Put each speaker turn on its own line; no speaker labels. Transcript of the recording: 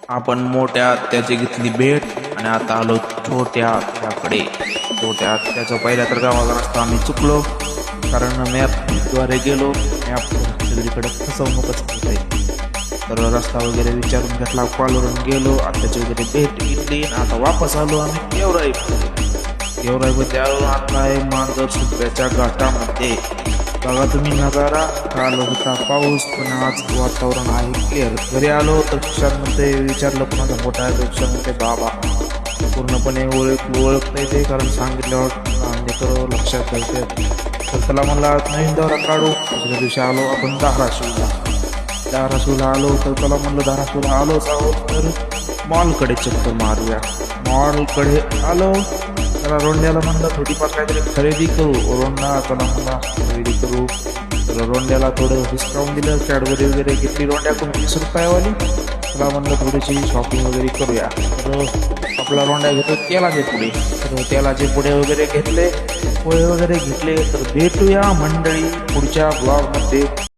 आपण मोठ्या आत्याची घेतली भेट आणि आता आलो छोट्या आत्याकडे. छोट्या आत्याच्या पहिल्या तर गावाचा रस्ता आम्ही चुकलो, कारण मॅपद्वारे गेलो. मॅप सगळीकडे फसवणूकच होत आहे. तर रस्ता वगैरे विचारून घेतला, कॉलवरून गेलो, आत्याची वगैरे भेट घेतली आणि आता वापस आलो आम्ही गेवराईमध्ये आलो. आता आहे मांजर सुप्याच्या घाटामध्ये. बघा तुम्ही नजारा. काल होता पाऊस, पण आज वातावरण आहे क्लिअर. घरी आलो तर रिक्षामध्ये विचारलं कोणाचा मोठा आहे, रिक्षामध्ये बाबा पूर्णपणे ओळखता येते, कारण सांगितल्यावर लक्षात येते. तर त्याला म्हणला नवीन दौरा काढू. दुसऱ्या दिवशी आलो आपण धाराशिवला आलो. तर त्याला म्हणलं धाराशिवला आलोच आहोत तर मॉलकडे चक्कर मारूया. मॉलकडे आलो. त्याला रोंड्याला म्हणलं थोडीफार काहीतरी खरेदी करू. रोंडा त्याला म्हणला खरेदी करू. तर रोंड्याला थोडं डिस्काउंट दिलं, कॅडबरी वगैरे घेतली रोंड्याकडून 20 रुपयावाली. त्याला म्हणलं थोडीशी शॉपिंग वगैरे करूया. तर आपला रोंड्या घेतो तेलाचे पुढे. तर तेलाचे पुढे वगैरे घेतले, पोहे वगैरे घेतले. तर भेटूया मंडळी पुढच्या ब्लॉगमध्ये.